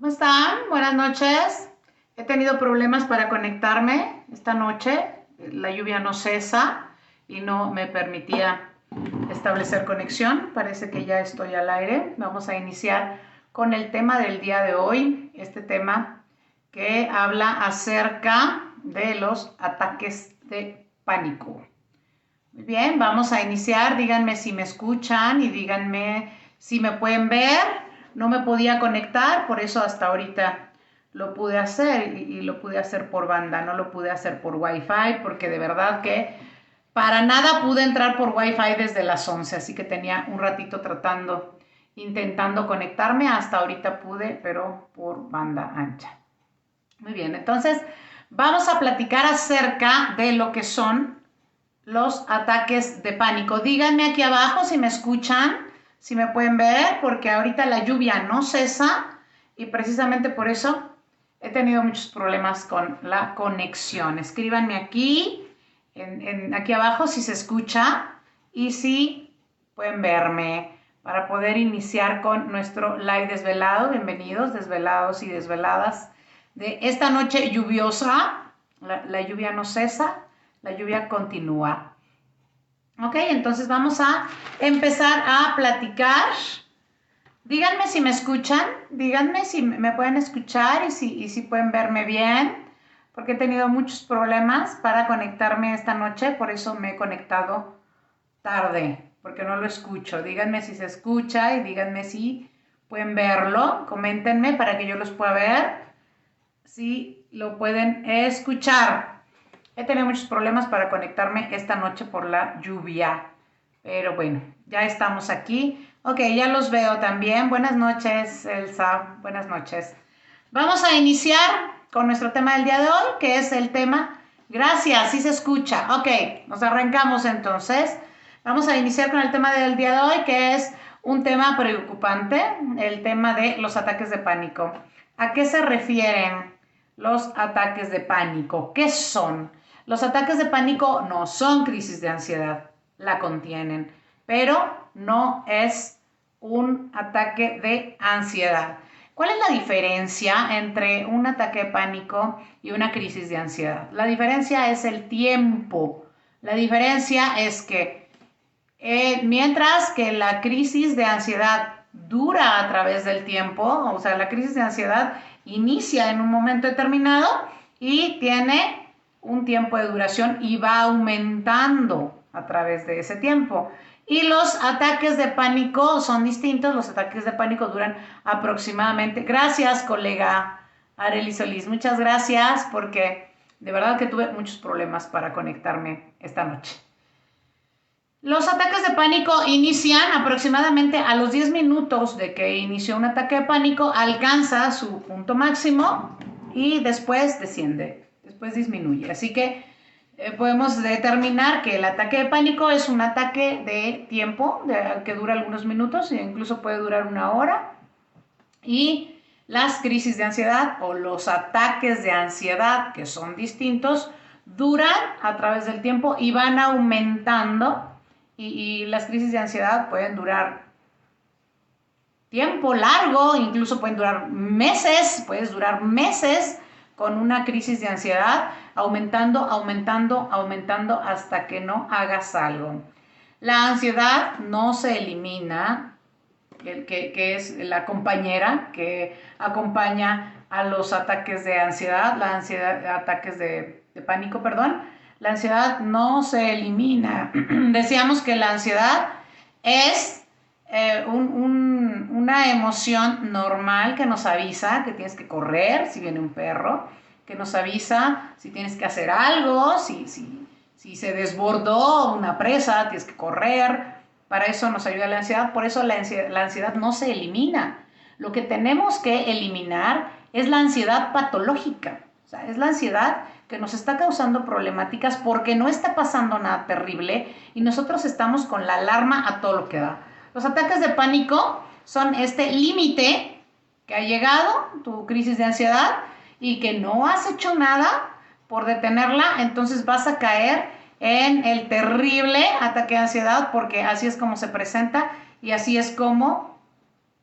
¿Cómo están? Buenas noches. He tenido problemas para conectarme esta noche. La lluvia no cesa y no me permitía establecer conexión. Parece que ya estoy al aire. Vamos a iniciar con el tema del día de hoy. Este tema que habla acerca de los ataques de pánico. Muy bien, vamos a iniciar. Díganme si me escuchan y díganme si me pueden ver. No me podía conectar, por eso hasta ahorita lo pude hacer y lo pude hacer por banda, no lo pude hacer por Wi-Fi porque de verdad que para nada pude entrar por Wi-Fi desde las 11, así que tenía un ratito intentando conectarme, hasta ahorita pude, pero por banda ancha. Muy bien, entonces vamos a platicar acerca de lo que son los ataques de pánico. Díganme aquí abajo si me escuchan, si me pueden ver, porque ahorita la lluvia no cesa y precisamente por eso he tenido muchos problemas con la conexión. Escríbanme aquí, aquí abajo si se escucha y si pueden verme para poder iniciar con nuestro live desvelado. Bienvenidos, desvelados y desveladas de esta noche lluviosa. La lluvia no cesa, la lluvia continúa. Ok, entonces vamos a empezar a platicar. Díganme si me escuchan, díganme si me pueden escuchar y si pueden verme bien, porque he tenido muchos problemas para conectarme esta noche, por eso me he conectado tarde, porque no lo escucho. Díganme si se escucha y díganme si pueden verlo, coméntenme para que yo los pueda ver, si lo pueden escuchar. He tenido muchos problemas para conectarme esta noche por la lluvia. Pero bueno, ya estamos aquí. Ok, ya los veo también. Buenas noches, Elsa. Buenas noches. Vamos a iniciar con nuestro tema del día de hoy, que es el tema... Gracias, sí se escucha. Ok, nos arrancamos entonces. Vamos a iniciar con el tema del día de hoy, que es un tema preocupante, el tema de los ataques de pánico. ¿A qué se refieren los ataques de pánico? ¿Qué son? Los ataques de pánico no son crisis de ansiedad, la contienen, pero no es un ataque de ansiedad. ¿Cuál es la diferencia entre un ataque de pánico y una crisis de ansiedad? La diferencia es el tiempo. La diferencia es que mientras que la crisis de ansiedad dura a través del tiempo, o sea, la crisis de ansiedad inicia en un momento determinado y tiene un tiempo de duración y va aumentando a través de ese tiempo. Y los ataques de pánico son distintos. Los ataques de pánico duran aproximadamente... Gracias, colega Arely Solís. Muchas gracias porque de verdad que tuve muchos problemas para conectarme esta noche. Los ataques de pánico inician aproximadamente a los 10 minutos de que inició un ataque de pánico, alcanza su punto máximo y después desciende, después disminuye. Así que podemos determinar que el ataque de pánico es un ataque de tiempo que dura algunos minutos e incluso puede durar una hora. Y las crisis de ansiedad o los ataques de ansiedad, que son distintos, duran a través del tiempo y van aumentando. Y las crisis de ansiedad pueden durar tiempo largo, incluso pueden durar meses, puedes durar meses con una crisis de ansiedad, aumentando hasta que no hagas algo. La ansiedad no se elimina, que es la compañera que acompaña a los ataques de ansiedad, ataques de pánico, perdón. La ansiedad no se elimina. Decíamos que la ansiedad es una emoción normal que nos avisa que tienes que correr si viene un perro, que nos avisa si tienes que hacer algo, si se desbordó una presa, tienes que correr. Para eso nos ayuda la ansiedad. Por eso la ansiedad no se elimina. Lo que tenemos que eliminar es la ansiedad patológica. O sea, es la ansiedad que nos está causando problemáticas porque no está pasando nada terrible y nosotros estamos con la alarma a todo lo que da. Los ataques de pánico son este límite que ha llegado, tu crisis de ansiedad, y que no has hecho nada por detenerla, entonces vas a caer en el terrible ataque de ansiedad porque así es como se presenta y así es como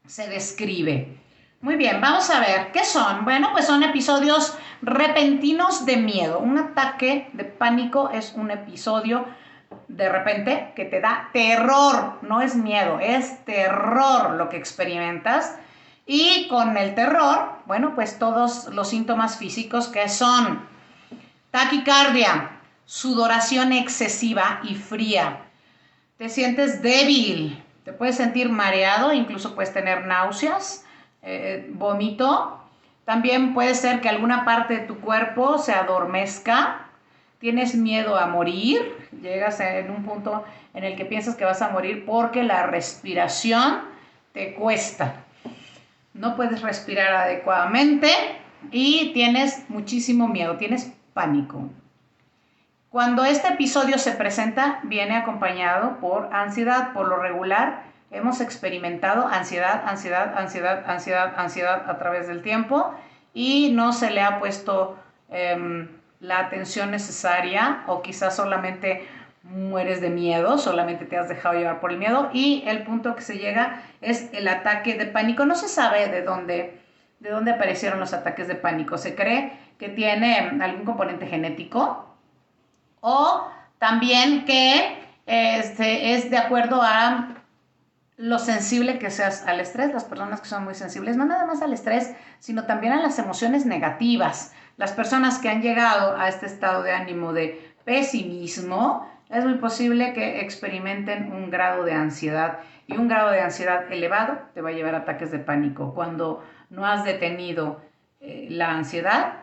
se describe. Muy bien, vamos a ver, ¿qué son? Bueno, pues son episodios repentinos de miedo. Un ataque de pánico es un episodio de repente que te da terror, no es miedo, es terror lo que experimentas. Y con el terror, bueno, pues todos los síntomas físicos que son taquicardia, sudoración excesiva y fría, te sientes débil, te puedes sentir mareado, incluso puedes tener náuseas, vómito. También puede ser que alguna parte de tu cuerpo se adormezca, tienes miedo a morir, llegas en un punto en el que piensas que vas a morir porque la respiración te cuesta. No puedes respirar adecuadamente y tienes muchísimo miedo, tienes pánico. Cuando este episodio se presenta, viene acompañado por ansiedad. Por lo regular, hemos experimentado ansiedad, ansiedad, ansiedad, ansiedad, ansiedad a través del tiempo y no se le ha puesto la atención necesaria, o quizás solamente mueres de miedo, solamente te has dejado llevar por el miedo, y el punto que se llega es el ataque de pánico. No se sabe de dónde aparecieron los ataques de pánico. Se cree que tiene algún componente genético, o también que es de acuerdo a lo sensible que seas al estrés. Las personas que son muy sensibles, no nada más al estrés, sino también a las emociones negativas. Las personas que han llegado a este estado de ánimo de pesimismo, es muy posible que experimenten un grado de ansiedad, y un grado de ansiedad elevado te va a llevar a ataques de pánico. Cuando no has detenido la ansiedad,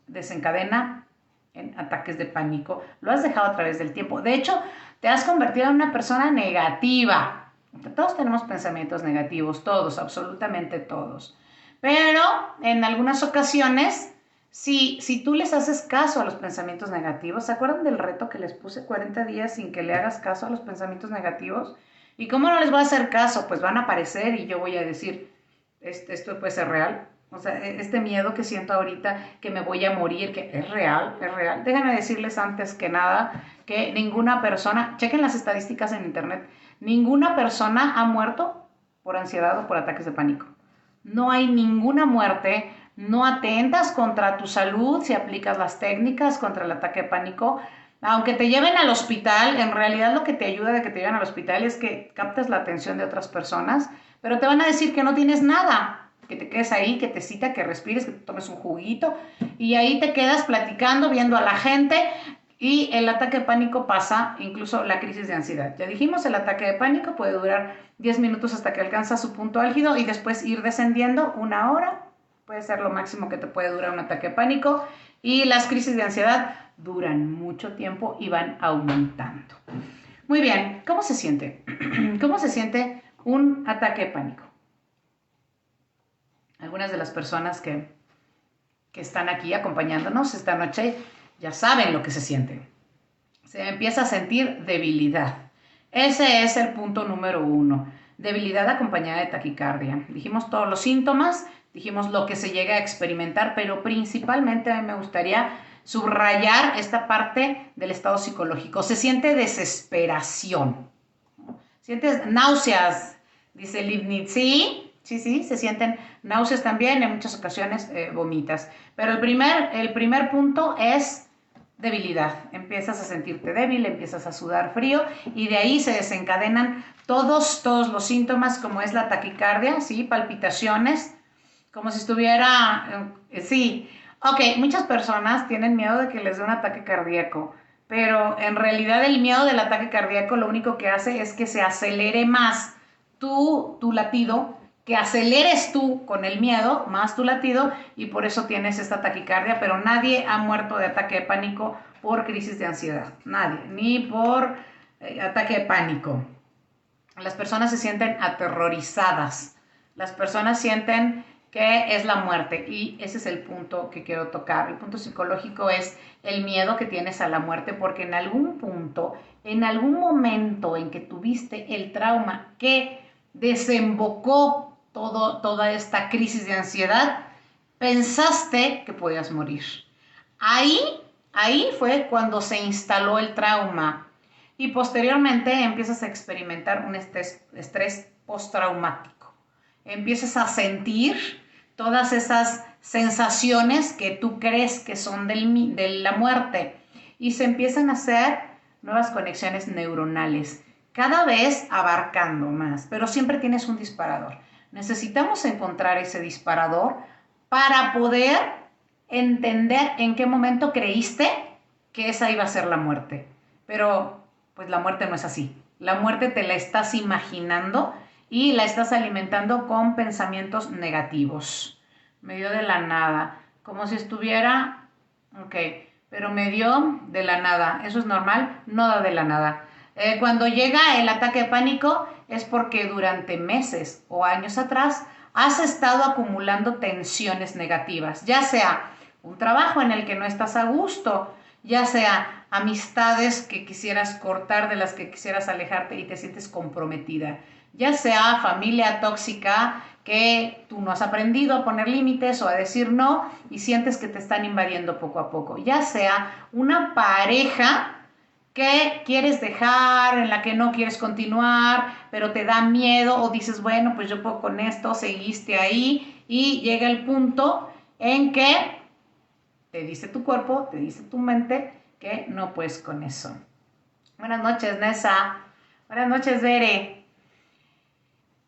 desencadena en ataques de pánico. Lo has dejado a través del tiempo. De hecho, te has convertido en una persona negativa. Todos tenemos pensamientos negativos, todos, absolutamente todos. Pero en algunas ocasiones, si tú les haces caso a los pensamientos negativos, ¿se acuerdan del reto que les puse 40 días sin que le hagas caso a los pensamientos negativos? ¿Y cómo no les voy a hacer caso? Pues van a aparecer y yo voy a decir, esto puede ser real. O sea, este miedo que siento ahorita, que me voy a morir, que es real, es real. Déjenme decirles antes que nada que ninguna persona, chequen las estadísticas en internet, ninguna persona ha muerto por ansiedad o por ataques de pánico. No hay ninguna muerte, no atentas contra tu salud si aplicas las técnicas contra el ataque de pánico. Aunque te lleven al hospital, en realidad lo que te ayuda de que te lleven al hospital es que captes la atención de otras personas, pero te van a decir que no tienes nada, que te quedes ahí, que te cita, que respires, que te tomes un juguito, y ahí te quedas platicando, viendo a la gente, y el ataque de pánico pasa, incluso la crisis de ansiedad. Ya dijimos, el ataque de pánico puede durar 10 minutos hasta que alcanza su punto álgido y después ir descendiendo 1 hora, puede ser lo máximo que te puede durar un ataque de pánico, y las crisis de ansiedad duran mucho tiempo y van aumentando. Muy bien, ¿cómo se siente? ¿Cómo se siente un ataque de pánico? Algunas de las personas que están aquí acompañándonos esta noche ya saben lo que se siente. Se empieza a sentir debilidad. Ese es el punto número 1. Debilidad acompañada de taquicardia. Dijimos todos los síntomas, dijimos lo que se llega a experimentar, pero principalmente a mí me gustaría subrayar esta parte del estado psicológico. Se siente desesperación. Sientes náuseas, dice Leibniz. Sí, se sienten náuseas también, en muchas ocasiones vomitas. Pero el primer punto es debilidad. Empiezas a sentirte débil, empiezas a sudar frío, y de ahí se desencadenan todos los síntomas, como es la taquicardia, ¿sí? Palpitaciones, como si estuviera... sí, ok, muchas personas tienen miedo de que les dé un ataque cardíaco, pero en realidad el miedo del ataque cardíaco lo único que hace es que se acelere más tu latido, que aceleres tú con el miedo, más tu latido, y por eso tienes esta taquicardia. Pero nadie ha muerto de ataque de pánico por crisis de ansiedad, nadie, ni por ataque de pánico. Las personas se sienten aterrorizadas, las personas sienten que es la muerte, y ese es el punto que quiero tocar. El punto psicológico es el miedo que tienes a la muerte, porque en algún punto, en algún momento en que tuviste el trauma que desembocó toda esta crisis de ansiedad, pensaste que podías morir. Ahí fue cuando se instaló el trauma, y posteriormente empiezas a experimentar un estrés postraumático. Empiezas a sentir todas esas sensaciones que tú crees que son de la muerte y se empiezan a hacer nuevas conexiones neuronales, cada vez abarcando más, pero siempre tienes un disparador. Necesitamos encontrar ese disparador para poder entender en qué momento creíste que esa iba a ser la muerte. Pero pues la muerte no es así. La muerte te la estás imaginando y la estás alimentando con pensamientos negativos. Me dio de la nada, como si estuviera, ok, pero me dio de la nada. Eso es normal, no da de la nada. Cuando llega el ataque de pánico es porque durante meses o años atrás has estado acumulando tensiones negativas, ya sea un trabajo en el que no estás a gusto, ya sea amistades que quisieras cortar, de las que quisieras alejarte y te sientes comprometida, ya sea familia tóxica que tú no has aprendido a poner límites o a decir no y sientes que te están invadiendo poco a poco, ya sea una pareja que quieres dejar, en la que no quieres continuar, pero te da miedo o dices, bueno, pues yo puedo con esto, seguiste ahí y llega el punto en que te dice tu cuerpo, te dice tu mente que no puedes con eso. Buenas noches, Nessa. Buenas noches, Bere.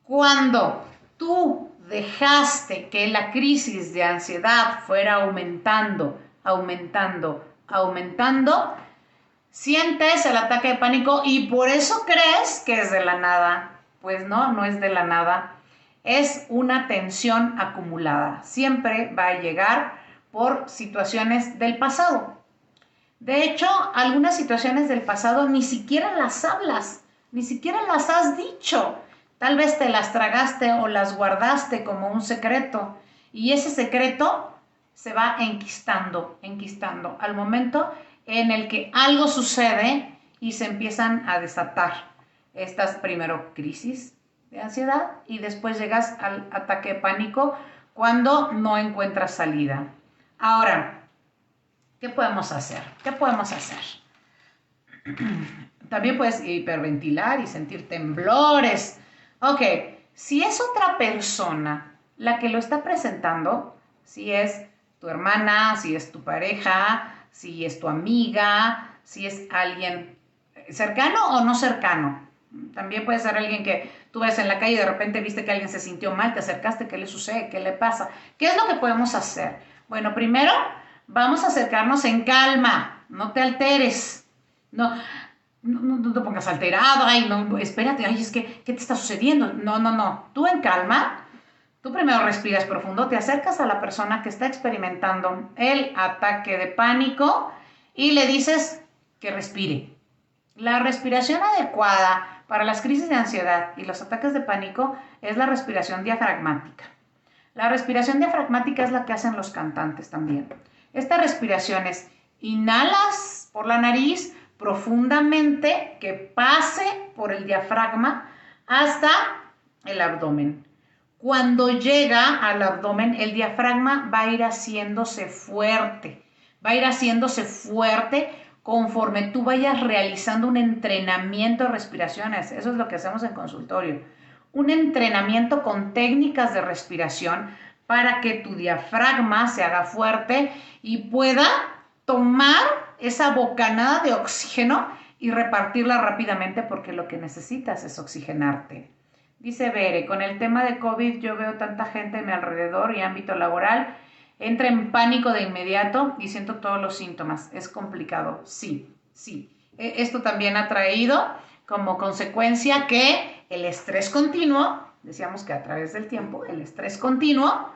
Cuando tú dejaste que la crisis de ansiedad fuera aumentando, sientes el ataque de pánico y por eso crees que es de la nada. Pues no, no es de la nada. Es una tensión acumulada. Siempre va a llegar por situaciones del pasado. De hecho, algunas situaciones del pasado ni siquiera las hablas, ni siquiera las has dicho. Tal vez te las tragaste o las guardaste como un secreto. Y ese secreto se va enquistando. Al momento en el que algo sucede y se empiezan a desatar estas primero crisis de ansiedad y después llegas al ataque de pánico cuando no encuentras salida. Ahora, ¿qué podemos hacer? También puedes hiperventilar y sentir temblores. Ok, si es otra persona la que lo está presentando, si es tu hermana, si es tu pareja, si es tu amiga, si es alguien cercano o no cercano. También puede ser alguien que tú ves en la calle y de repente viste que alguien se sintió mal, te acercaste, ¿qué le sucede? ¿Qué le pasa? ¿Qué es lo que podemos hacer? Bueno, primero vamos a acercarnos en calma, no te alteres, no te pongas alterado, ay, no, espérate, ay, es que, ¿qué te está sucediendo? No, tú en calma. Tú primero respiras profundo, te acercas a la persona que está experimentando el ataque de pánico y le dices que respire. La respiración adecuada para las crisis de ansiedad y los ataques de pánico es la respiración diafragmática. La respiración diafragmática es la que hacen los cantantes también. Esta respiración es inhalas por la nariz profundamente, que pase por el diafragma hasta el abdomen. Cuando llega al abdomen, el diafragma va a ir haciéndose fuerte. Conforme tú vayas realizando un entrenamiento de respiraciones. Eso es lo que hacemos en consultorio. Un entrenamiento con técnicas de respiración para que tu diafragma se haga fuerte y pueda tomar esa bocanada de oxígeno y repartirla rápidamente, porque lo que necesitas es oxigenarte. Dice Bere, con el tema de COVID yo veo tanta gente a mi alrededor y ámbito laboral, entra en pánico de inmediato y siento todos los síntomas. Es complicado, sí. Esto también ha traído como consecuencia que el estrés continuo, decíamos que a través del tiempo, el estrés continuo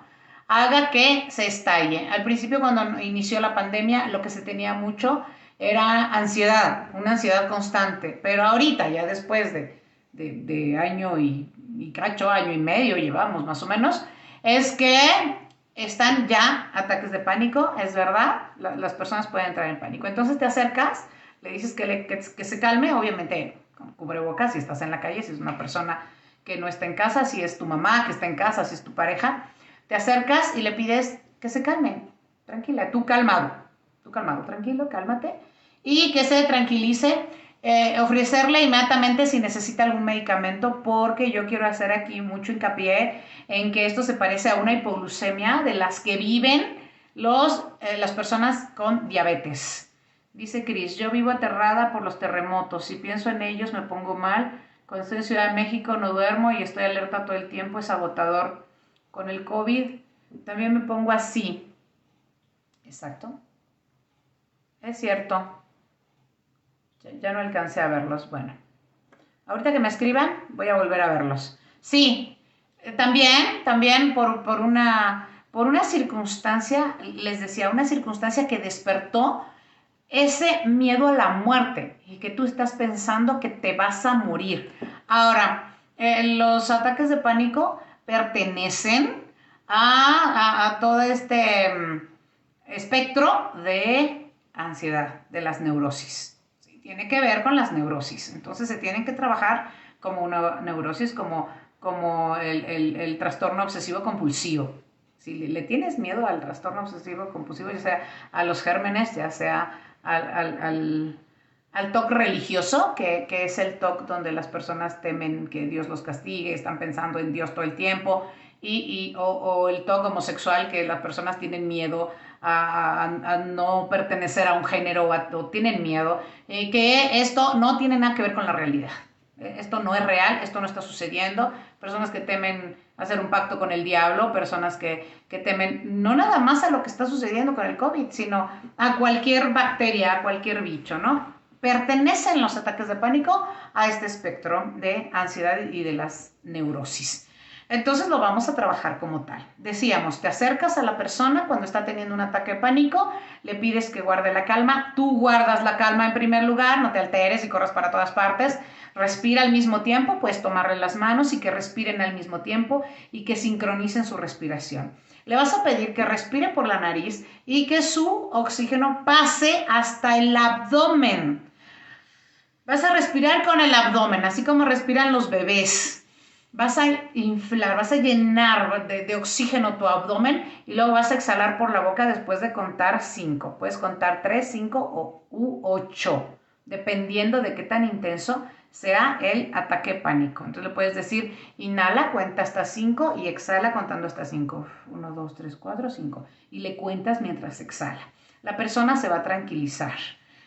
haga que se estalle. Al principio, cuando inició la pandemia, lo que se tenía mucho era ansiedad, una ansiedad constante, pero ahorita, ya después de año y cacho, año y medio llevamos más o menos, es que están ya ataques de pánico, es verdad, las personas pueden entrar en pánico. Entonces te acercas, le dices que se calme, obviamente con cubrebocas si estás en la calle, si es una persona que no está en casa, si es tu mamá que está en casa, si es tu pareja, te acercas y le pides que se calme, tranquila, tú calmado, tranquilo, cálmate, y que se tranquilice ofrecerle inmediatamente si necesita algún medicamento, porque yo quiero hacer aquí mucho hincapié en que esto se parece a una hipoglucemia de las que viven las personas con diabetes. Dice Cris, yo vivo aterrada por los terremotos, si pienso en ellos me pongo mal, cuando estoy en Ciudad de México no duermo y estoy alerta todo el tiempo, es agotador. Con el COVID también me pongo así. Exacto. Es cierto. Ya no alcancé a verlos. Bueno, ahorita que me escriban voy a volver a verlos. Sí, también por una circunstancia, les decía, una circunstancia que despertó ese miedo a la muerte y que tú estás pensando que te vas a morir. Ahora, los ataques de pánico pertenecen a todo este espectro de ansiedad, de las neurosis. ¿Sí? Tiene que ver con las neurosis. Entonces se tienen que trabajar como una neurosis, como el trastorno obsesivo compulsivo. Si le tienes miedo al trastorno obsesivo compulsivo, ya sea a los gérmenes, ya sea al TOC religioso, que es el TOC donde las personas temen que Dios los castigue, están pensando en Dios todo el tiempo, o el TOC homosexual, que las personas tienen miedo a no pertenecer a un género o tienen miedo, que esto no tiene nada que ver con la realidad. Esto no es real, esto no está sucediendo. Personas que temen hacer un pacto con el diablo, personas que temen no nada más a lo que está sucediendo con el COVID, sino a cualquier bacteria, a cualquier bicho, ¿no? Pertenecen los ataques de pánico a este espectro de ansiedad y de las neurosis. Entonces lo vamos a trabajar como tal. Decíamos, te acercas a la persona cuando está teniendo un ataque de pánico, le pides que guarde la calma, tú guardas la calma en primer lugar, no te alteres y corras para todas partes, respira al mismo tiempo, puedes tomarle las manos y que respiren al mismo tiempo y que sincronicen su respiración. Le vas a pedir que respire por la nariz y que su oxígeno pase hasta el abdomen. Vas a respirar con el abdomen, así como respiran los bebés. Vas a inflar, vas a llenar de oxígeno tu abdomen y luego vas a exhalar por la boca después de contar 5. Puedes contar 3, 5 u 8, dependiendo de qué tan intenso sea el ataque pánico. Entonces le puedes decir, inhala, cuenta hasta 5 y exhala contando hasta 5. 1, 2, 3, 4, 5. Y le cuentas mientras exhala. La persona se va a tranquilizar.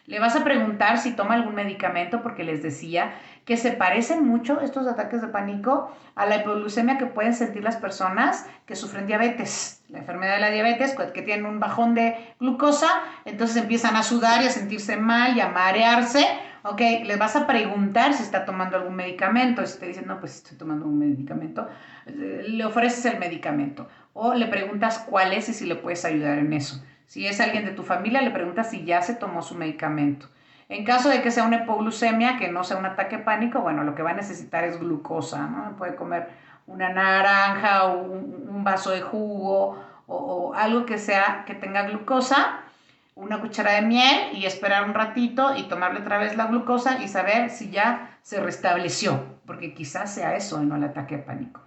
Le vas a preguntar si toma algún medicamento, porque les decía que se parecen mucho estos ataques de pánico a la hipoglucemia que pueden sentir las personas que sufren diabetes. La enfermedad de la diabetes, que tienen un bajón de glucosa, entonces empiezan a sudar y a sentirse mal y a marearse. Ok, le vas a preguntar si está tomando algún medicamento. Si te dicen, no, pues estoy tomando un medicamento, le ofreces el medicamento. O le preguntas cuál es y si le puedes ayudar en eso. Si es alguien de tu familia, le preguntas si ya se tomó su medicamento. En caso de que sea una hipoglucemia, que no sea un ataque pánico, bueno, lo que va a necesitar es glucosa, ¿no? Puede comer una naranja o un vaso de jugo o algo que tenga glucosa, una cuchara de miel y esperar un ratito y tomarle otra vez la glucosa y saber si ya se restableció, porque quizás sea eso y no el ataque de pánico.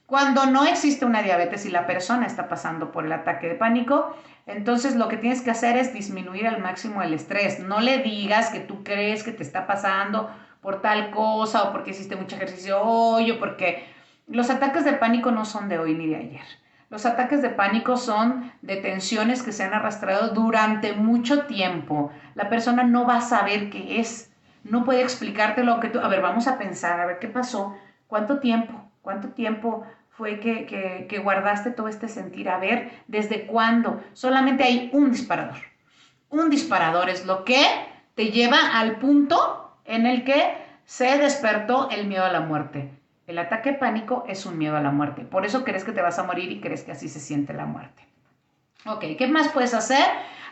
Cuando no existe una diabetes y la persona está pasando por el ataque de pánico, entonces lo que tienes que hacer es disminuir al máximo el estrés. No le digas que tú crees que te está pasando por tal cosa o porque hiciste mucho ejercicio hoy o porque los ataques de pánico no son de hoy ni de ayer. Los ataques de pánico son de tensiones que se han arrastrado durante mucho tiempo. La persona no va a saber qué es, no puede explicarte lo que tú... A ver, vamos a pensar, a ver qué pasó, cuánto tiempo fue que guardaste todo este sentir, a ver, ¿desde cuándo? Solamente hay un disparador. Un disparador es lo que te lleva al punto en el que se despertó el miedo a la muerte. El ataque pánico es un miedo a la muerte. Por eso crees que te vas a morir y crees que así se siente la muerte. Ok, ¿qué más puedes hacer?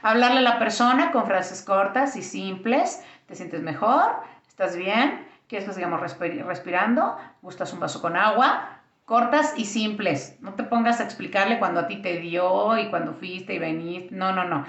Hablarle a la persona con frases cortas y simples. ¿Te sientes mejor? ¿Estás bien? ¿Quieres que sigamos respirando? ¿Gustas un vaso con agua? Cortas y simples. No te pongas a explicarle cuando a ti te dio y cuando fuiste y veniste. No.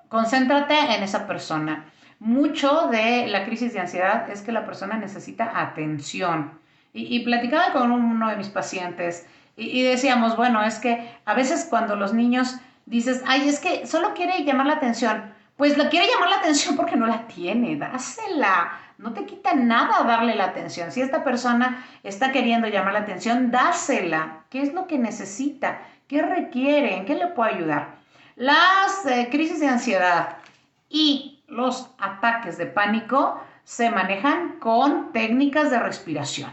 Concéntrate en esa persona. Mucho de la crisis de ansiedad es que la persona necesita atención. Y platicaba con uno de mis pacientes y decíamos, bueno, es que a veces cuando los niños dices, ay, es que solo quiere llamar la atención. Pues la quiere llamar la atención porque no la tiene. No te quita nada darle la atención. Si esta persona está queriendo llamar la atención, dásela. ¿Qué es lo que necesita? ¿Qué requiere? ¿En qué le puedo ayudar? Las crisis de ansiedad y los ataques de pánico se manejan con técnicas de respiración.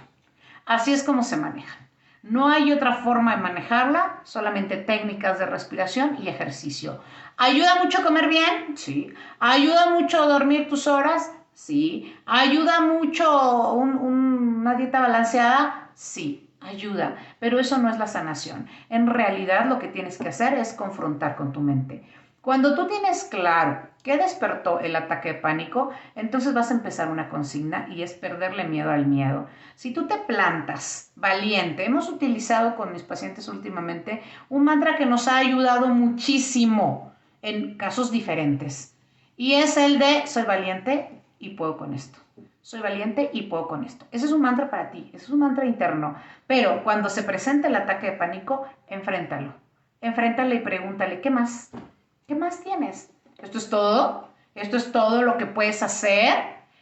Así es como se manejan. No hay otra forma de manejarla, solamente técnicas de respiración y ejercicio. ¿Ayuda mucho a comer bien? Sí. ¿Ayuda mucho a dormir tus horas? Sí. ¿Ayuda mucho una dieta balanceada? Sí, ayuda. Pero eso no es la sanación. En realidad lo que tienes que hacer es confrontar con tu mente. Cuando tú tienes claro qué despertó el ataque de pánico, entonces vas a empezar una consigna y es perderle miedo al miedo. Si tú te plantas valiente, hemos utilizado con mis pacientes últimamente un mantra que nos ha ayudado muchísimo en casos diferentes y es el de soy valiente y puedo con esto. Soy valiente y puedo con esto. Ese es un mantra para ti, ese es un mantra interno, pero cuando se presente el ataque de pánico, enfréntalo. Enfréntale y pregúntale, ¿qué más? ¿Qué más tienes? ¿Esto es todo? ¿Esto es todo lo que puedes hacer?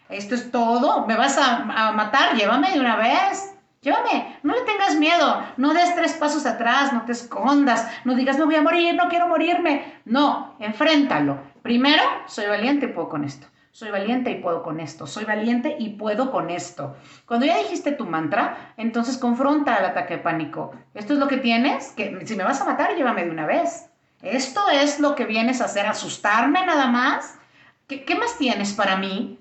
¿Esto es todo? ¿Me vas a matar? Llévame de una vez. Llévame. No le tengas miedo. No des 3 pasos atrás. No te escondas. No digas, me voy a morir, no quiero morirme. No, enfréntalo. Primero, soy valiente y puedo con esto. Soy valiente y puedo con esto. Soy valiente y puedo con esto. Cuando ya dijiste tu mantra, entonces confronta el ataque de pánico. ¿Esto es lo que tienes? Que si me vas a matar, llévame de una vez. ¿Esto es lo que vienes a hacer? ¿Asustarme nada más? ¿Qué más tienes para mí?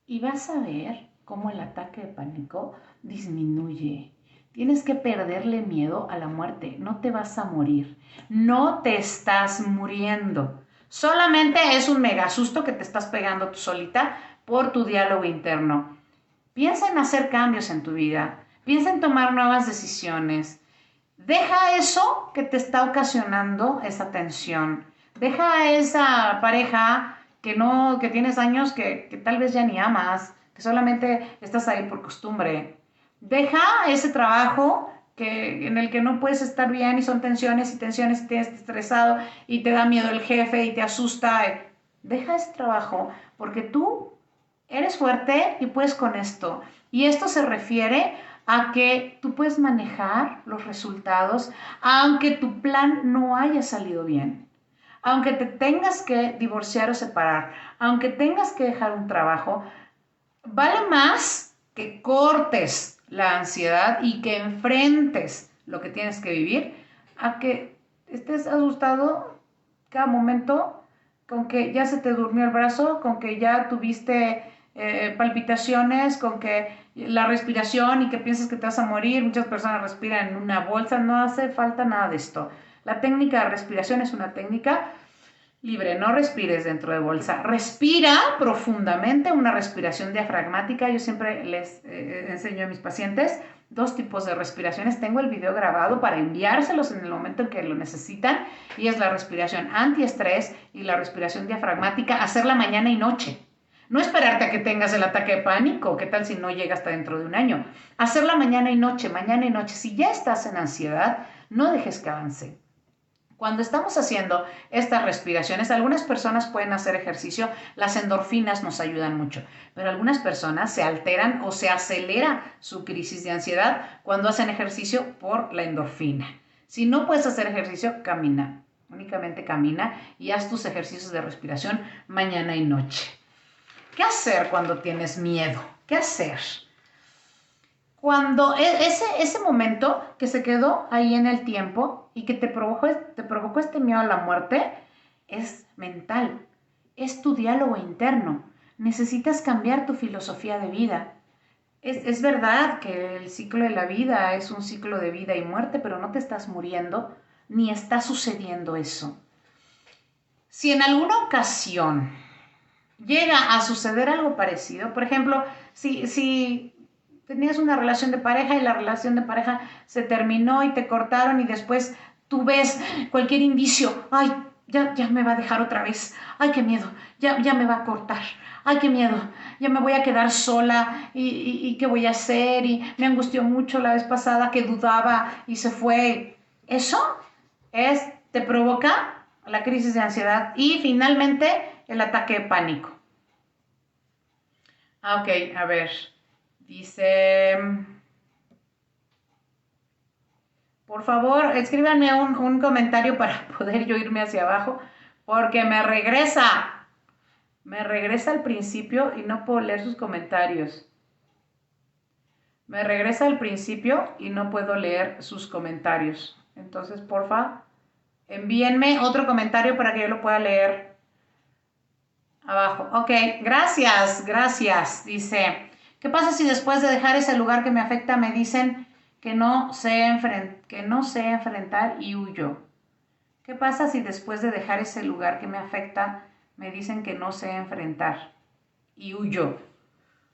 Y vas a ver cómo el ataque de pánico disminuye. Tienes que perderle miedo a la muerte. No te vas a morir. No te estás muriendo. Solamente es un mega susto que te estás pegando tú solita por tu diálogo interno. Piensa en hacer cambios en tu vida. Piensa en tomar nuevas decisiones. Deja eso que te está ocasionando esa tensión. Deja a esa pareja que tienes años que tal vez ya ni amas, que solamente estás ahí por costumbre. Deja ese trabajo en el que no puedes estar bien y son tensiones y tensiones y te estás estresado y te da miedo el jefe y te asusta. Deja ese trabajo porque tú eres fuerte y puedes con esto. Y esto se refiere a que tú puedes manejar los resultados aunque tu plan no haya salido bien. Aunque te tengas que divorciar o separar, aunque tengas que dejar un trabajo, vale más que cortes la ansiedad y que enfrentes lo que tienes que vivir a que estés asustado cada momento con que ya se te durmió el brazo, con que ya tuviste palpitaciones, con que la respiración y que piensas que te vas a morir. Muchas personas respiran en una bolsa, no hace falta nada de esto. La técnica de respiración es una técnica libre, no respires dentro de bolsa. Respira profundamente, una respiración diafragmática. Yo siempre les enseño a mis pacientes 2 tipos de respiraciones. Tengo el video grabado para enviárselos en el momento en que lo necesitan y es la respiración antiestrés y la respiración diafragmática, hacerla mañana y noche. No esperarte a que tengas el ataque de pánico, ¿qué tal si no llega hasta dentro de un año? Hacerla mañana y noche, mañana y noche. Si ya estás en ansiedad, no dejes que avance. Cuando estamos haciendo estas respiraciones, algunas personas pueden hacer ejercicio, las endorfinas nos ayudan mucho, pero algunas personas se alteran o se acelera su crisis de ansiedad cuando hacen ejercicio por la endorfina. Si no puedes hacer ejercicio, camina, únicamente camina y haz tus ejercicios de respiración mañana y noche. ¿Qué hacer cuando tienes miedo? ¿Qué hacer? Cuando ese momento que se quedó ahí en el tiempo y que te provocó este miedo a la muerte, es mental, es tu diálogo interno. Necesitas cambiar tu filosofía de vida. Es verdad que el ciclo de la vida es un ciclo de vida y muerte, pero no te estás muriendo ni está sucediendo eso. Si en alguna ocasión llega a suceder algo parecido, por ejemplo, si tenías una relación de pareja y la relación de pareja se terminó y te cortaron y después tú ves cualquier indicio, ay, ya me va a dejar otra vez, ay, qué miedo, ya me va a cortar, ay, qué miedo, ya me voy a quedar sola y qué voy a hacer y me angustió mucho la vez pasada que dudaba y se fue. Eso te provoca la crisis de ansiedad y finalmente el ataque de pánico. Ok, a ver. Dice, por favor, escríbanme un comentario para poder yo irme hacia abajo, porque me regresa al principio y no puedo leer sus comentarios. Me regresa al principio y no puedo leer sus comentarios. Entonces, porfa, envíenme otro comentario para que yo lo pueda leer abajo. Ok, gracias, gracias. Dice, ¿qué pasa si después de dejar ese lugar que me afecta me dicen que no sé enfrentar y huyo? ¿Qué pasa si después de dejar ese lugar que me afecta me dicen que no sé enfrentar y huyo?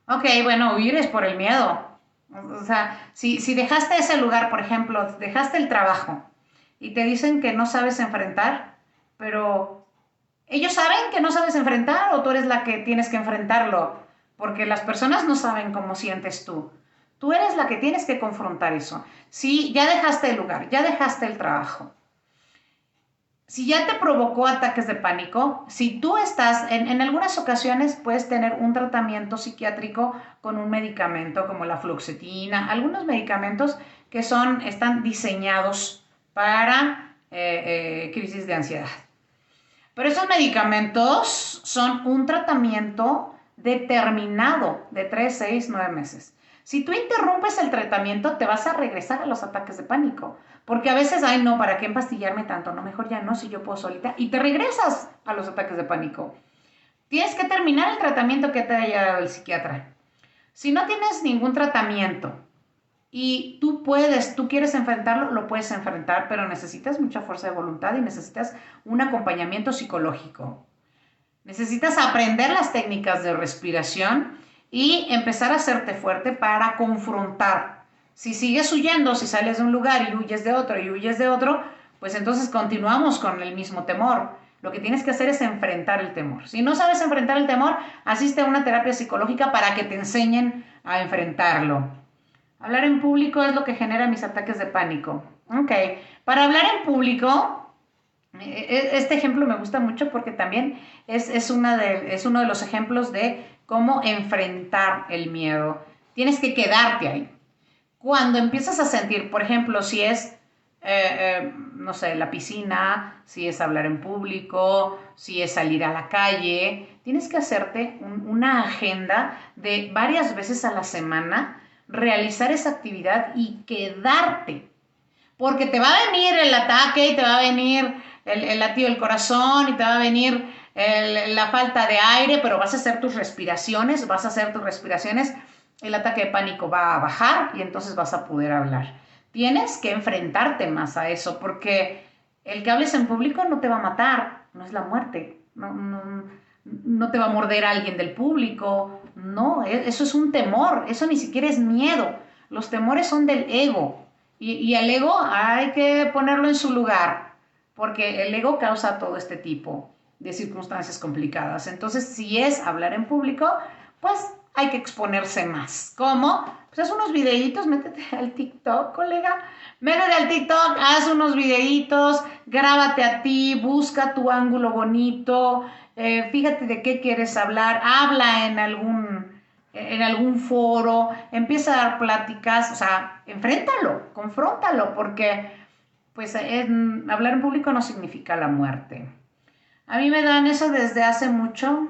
Ok, bueno, huir es por el miedo. O sea, si dejaste ese lugar, por ejemplo, dejaste el trabajo y te dicen que no sabes enfrentar, pero ellos saben que no sabes enfrentar o tú eres la que tienes que enfrentarlo, porque las personas no saben cómo sientes tú. Tú eres la que tienes que confrontar eso. Si ya dejaste el lugar, ya dejaste el trabajo, si ya te provocó ataques de pánico, si tú estás, en algunas ocasiones puedes tener un tratamiento psiquiátrico con un medicamento como la fluoxetina, algunos medicamentos que están diseñados para crisis de ansiedad. Pero esos medicamentos son un tratamiento determinado de 3, 6, 9 meses. Si tú interrumpes el tratamiento, te vas a regresar a los ataques de pánico. Porque a veces, ay, no, ¿para qué empastillarme tanto? No, mejor ya no, si yo puedo solita. Y te regresas a los ataques de pánico. Tienes que terminar el tratamiento que te haya dado el psiquiatra. Si no tienes ningún tratamiento y tú quieres enfrentarlo, lo puedes enfrentar, pero necesitas mucha fuerza de voluntad y necesitas un acompañamiento psicológico. Necesitas aprender las técnicas de respiración y empezar a hacerte fuerte para confrontar. Si sigues huyendo, si sales de un lugar y huyes de otro, pues entonces continuamos con el mismo temor. Lo que tienes que hacer es enfrentar el temor. Si no sabes enfrentar el temor, asiste a una terapia psicológica para que te enseñen a enfrentarlo. Hablar en público es lo que genera mis ataques de pánico. Ok, para hablar en público, este ejemplo me gusta mucho porque también es uno de los ejemplos de cómo enfrentar el miedo. Tienes que quedarte ahí. Cuando empiezas a sentir, por ejemplo, si es, no sé, la piscina, si es hablar en público, si es salir a la calle, tienes que hacerte una agenda de varias veces a la semana, realizar esa actividad y quedarte. Porque te va a venir el ataque y te va a venir el latido del corazón y te va a venir la falta de aire, pero vas a hacer tus respiraciones, el ataque de pánico va a bajar y entonces vas a poder hablar. Tienes que enfrentarte más a eso porque el que hables en público no te va a matar, no es la muerte, no te va a morder a alguien del público, no, eso es un temor, eso ni siquiera es miedo, los temores son del ego y el ego hay que ponerlo en su lugar porque el ego causa todo este tipo de circunstancias complicadas. Entonces, si es hablar en público, pues hay que exponerse más. ¿Cómo? Pues haz unos videitos, métete al TikTok, colega. Métete al TikTok, haz unos videitos, grábate a ti, busca tu ángulo bonito, fíjate de qué quieres hablar, habla en algún foro, empieza a dar pláticas, o sea, enfréntalo, confróntalo, porque pues hablar en público no significa la muerte. A mí me dan eso desde hace mucho,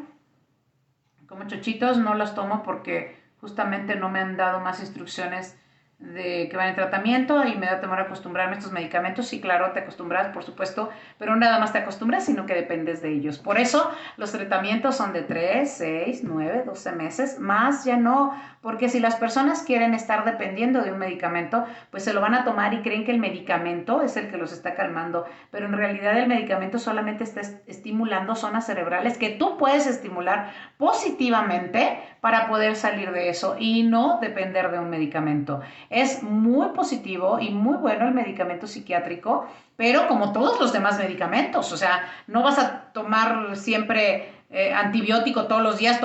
como chochitos no los tomo porque justamente no me han dado más instrucciones de que van en tratamiento y me da temor acostumbrarme a estos medicamentos. Sí, claro, te acostumbras, por supuesto, pero no nada más te acostumbras, sino que dependes de ellos. Por eso los tratamientos son de 3, 6, 9, 12 meses, más ya no, porque si las personas quieren estar dependiendo de un medicamento, pues se lo van a tomar y creen que el medicamento es el que los está calmando, pero en realidad el medicamento solamente está estimulando zonas cerebrales que tú puedes estimular positivamente para poder salir de eso y no depender de un medicamento. Es muy positivo y muy bueno el medicamento psiquiátrico, pero como todos los demás medicamentos, o sea, no vas a tomar siempre antibiótico todos los días,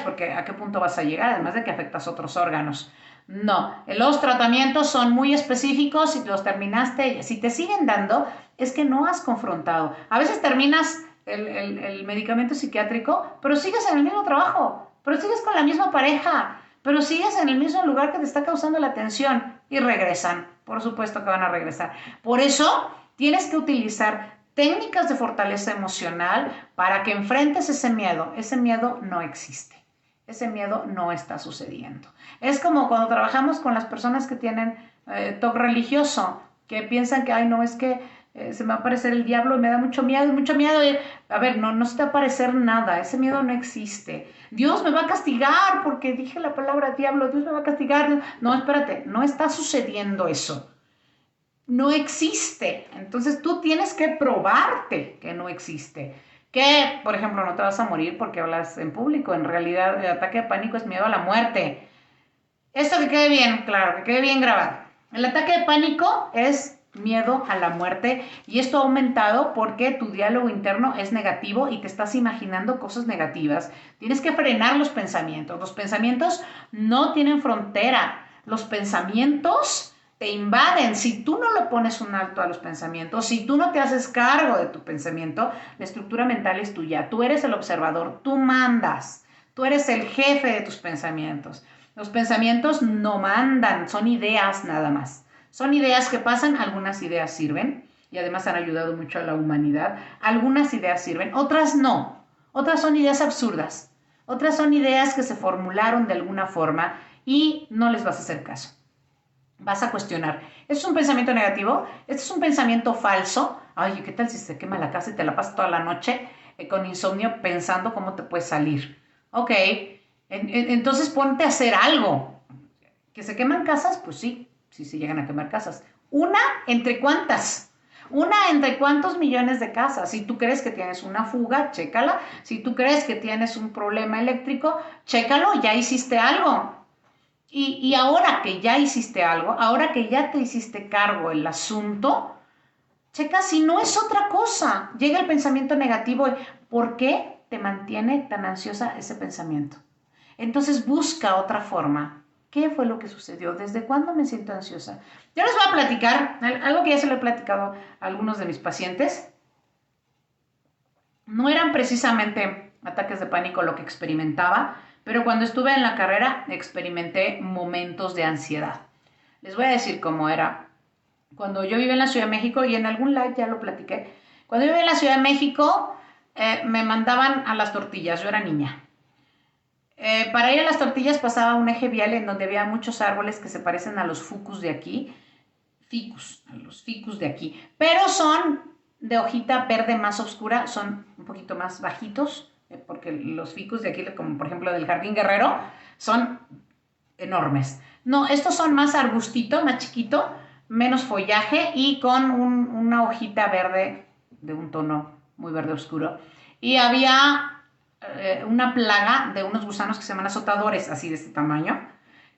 porque ¿a qué punto vas a llegar? Además de que afectas otros órganos. No, los tratamientos son muy específicos, si los terminaste, si te siguen dando, es que no has confrontado. A veces terminas el medicamento psiquiátrico, pero sigues en el mismo trabajo, pero sigues con la misma pareja, pero sigues en el mismo lugar que te está causando la tensión y regresan. Por supuesto que van a regresar. Por eso tienes que utilizar técnicas de fortaleza emocional para que enfrentes ese miedo. Ese miedo no existe. Ese miedo no está sucediendo. Es como cuando trabajamos con las personas que tienen TOC religioso, que piensan que, ay, no, es que se me va a aparecer el diablo y me da mucho miedo, mucho miedo. A ver, no se te va a aparecer nada, ese miedo no existe. Dios me va a castigar porque dije la palabra diablo, Dios me va a castigar. No, espérate, no está sucediendo eso. No existe. Entonces tú tienes que probarte que no existe. Que, por ejemplo, no te vas a morir porque hablas en público. En realidad, el ataque de pánico es miedo a la muerte. Esto que quede bien, claro, que quede bien grabado. El ataque de pánico es miedo a la muerte y esto ha aumentado porque tu diálogo interno es negativo y te estás imaginando cosas negativas. Tienes que frenar los pensamientos. Los pensamientos no tienen frontera. Los pensamientos te invaden. Si tú no le pones un alto a los pensamientos, si tú no te haces cargo de tu pensamiento, la estructura mental es tuya. Tú eres el observador, tú mandas. Tú eres el jefe de tus pensamientos. Los pensamientos no mandan, son ideas nada más. Son ideas que pasan, algunas ideas sirven y además han ayudado mucho a la humanidad. Algunas ideas sirven, otras no. Otras son ideas absurdas. Otras son ideas que se formularon de alguna forma y no les vas a hacer caso. Vas a cuestionar. ¿Esto es un pensamiento negativo? ¿Esto es un pensamiento falso? Ay, ¿qué tal si se quema la casa y te la pasas toda la noche con insomnio pensando cómo te puedes salir? Ok, entonces ponte a hacer algo. ¿Que se queman casas? Pues sí, sí se llegan a quemar casas. ¿Una entre cuántas? Una entre cuántos millones de casas. Si tú crees que tienes una fuga, chécala. Si tú crees que tienes un problema eléctrico, chécalo, ya hiciste algo. Y ahora que ya hiciste algo, ahora que ya te hiciste cargo el asunto, checa si no es otra cosa. Llega el pensamiento negativo. ¿Por qué te mantiene tan ansiosa ese pensamiento? Entonces busca otra forma. ¿Qué fue lo que sucedió? ¿Desde cuándo me siento ansiosa? Yo les voy a platicar algo que ya se lo he platicado a algunos de mis pacientes. No eran precisamente ataques de pánico lo que experimentaba, pero cuando estuve en la carrera experimenté momentos de ansiedad. Les voy a decir cómo era. Cuando yo vivía en la Ciudad de México, y en algún live ya lo platiqué, cuando yo vivía en la Ciudad de México me mandaban a las tortillas, yo era niña. Para ir a las tortillas pasaba un eje vial en donde había muchos árboles que se parecen a los ficus de aquí, a los ficus de aquí, pero son de hojita verde más oscura, son un poquito más bajitos, porque los ficus de aquí, como por ejemplo del Jardín Guerrero, son enormes. No, estos son más arbustito, más chiquito, menos follaje y con una hojita verde de un tono muy verde oscuro. Y había una plaga de unos gusanos que se llaman azotadores, así de este tamaño,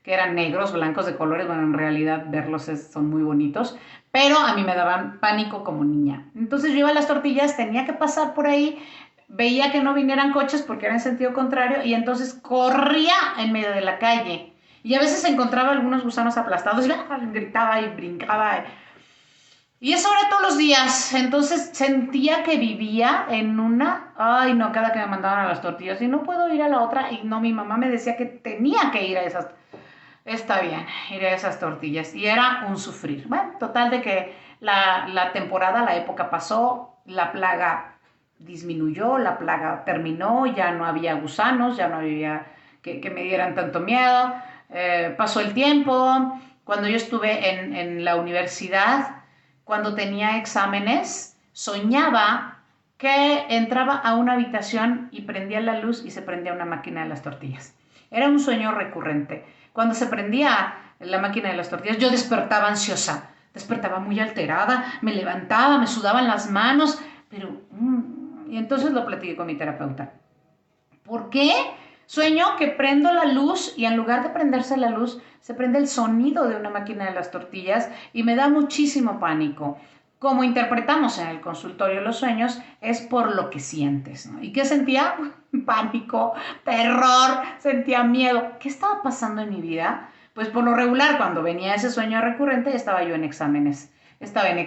que eran negros, blancos, de colores. Bueno, en realidad verlos son muy bonitos, pero a mí me daban pánico como niña. Entonces yo iba a las tortillas, tenía que pasar por ahí, veía que no vinieran coches porque era en sentido contrario y entonces corría en medio de la calle. Y a veces encontraba algunos gusanos aplastados y gritaba y brincaba. Y eso era todos los días. Entonces sentía que vivía en una... Ay, no, cada que me mandaban a las tortillas. Y no puedo ir a la otra. Y no, mi mamá me decía que tenía que ir a esas... Está bien, ir a esas tortillas. Y era un sufrir. Bueno, total de que la temporada, la época pasó. La plaga disminuyó, la plaga terminó. Ya no había gusanos, ya no había que me dieran tanto miedo. Pasó el tiempo. Cuando yo estuve en la universidad... Cuando tenía exámenes, soñaba que entraba a una habitación y prendía la luz y se prendía una máquina de las tortillas. Era un sueño recurrente. Cuando se prendía la máquina de las tortillas, yo despertaba ansiosa, despertaba muy alterada, me levantaba, me sudaban las manos, pero... y entonces lo platiqué con mi terapeuta. ¿Por qué? Sueño que prendo la luz y en lugar de prenderse la luz, se prende el sonido de una máquina de las tortillas y me da muchísimo pánico. Como interpretamos en el consultorio los sueños, es por lo que sientes, ¿no? ¿Y qué sentía? Pánico, terror, sentía miedo. ¿Qué estaba pasando en mi vida? Pues por lo regular, cuando venía ese sueño recurrente, estaba yo en exámenes. Estaba en